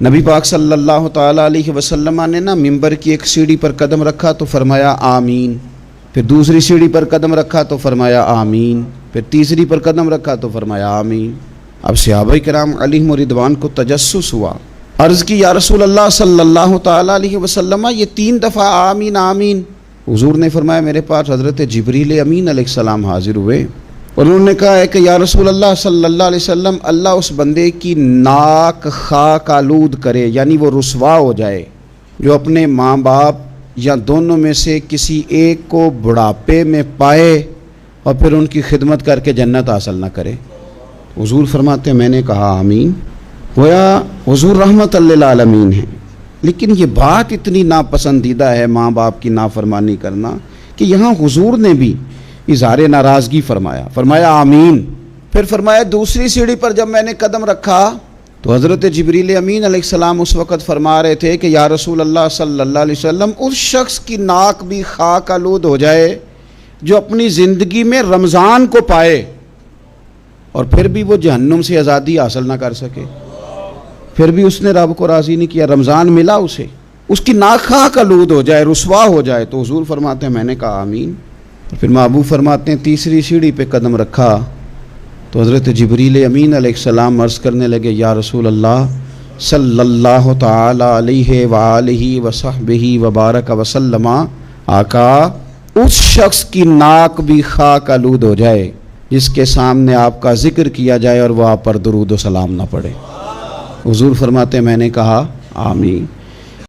نبی پاک صلی اللہ تعالیٰ علیہ وسلم نے نا ممبر کی ایک سیڑھی پر قدم رکھا تو فرمایا آمین، پھر دوسری سیڑھی پر قدم رکھا تو فرمایا آمین، پھر تیسری پر قدم رکھا تو فرمایا آمین۔ اب صحابہ کرام علیہم رضوان کو تجسس ہوا، عرض کی یا رسول اللہ صلی اللہ تعالیٰ علیہ وسلم یہ 3 دفعہ آمین آمین۔ حضور نے فرمایا میرے پاس حضرت جبریل امین علیہ السلام حاضر ہوئے اور انہوں نے کہا ہے کہ یا رسول اللہ صلی اللہ علیہ وسلم اللہ اس بندے کی ناک خاک آلود کرے، یعنی وہ رسوا ہو جائے جو اپنے ماں باپ یا دونوں میں سے کسی ایک کو بڑھاپے میں پائے اور پھر ان کی خدمت کر کے جنت حاصل نہ کرے۔ حضور فرماتے میں نے کہا آمین۔ گویا حضور رحمت للعالمین ہیں، لیکن یہ بات اتنی ناپسندیدہ ہے ماں باپ کی نافرمانی کرنا کہ یہاں حضور نے بھی اظہار ناراضگی فرمایا آمین۔ پھر فرمایا دوسری سیڑھی پر جب میں نے قدم رکھا تو حضرت جبریل امین علیہ السلام اس وقت فرما رہے تھے کہ یا رسول اللہ صلی اللہ علیہ وسلم اس شخص کی ناک بھی خاک آلود ہو جائے جو اپنی زندگی میں رمضان کو پائے اور پھر بھی وہ جہنم سے آزادی حاصل نہ کر سکے، پھر بھی اس نے رب کو راضی نہیں کیا، رمضان ملا اسے، اس کی ناک خاک آلود ہو جائے، رسوا ہو جائے۔ تو حضور فرماتے ہیں میں نے کہا آمین۔ پھر محبوب فرماتے ہیں تیسری سیڑھی پہ قدم رکھا تو حضرت جبریل امین علیہ السلام عرض کرنے لگے یا رسول اللہ صلی اللہ تعالی علیہ وآلہ وصحبہ وبارک وسلم، آقا اس شخص کی ناک بھی خاک آلود ہو جائے جس کے سامنے آپ کا ذکر کیا جائے اور وہ آپ پر درود و سلام نہ پڑے۔ حضور فرماتے ہیں میں نے کہا آمین۔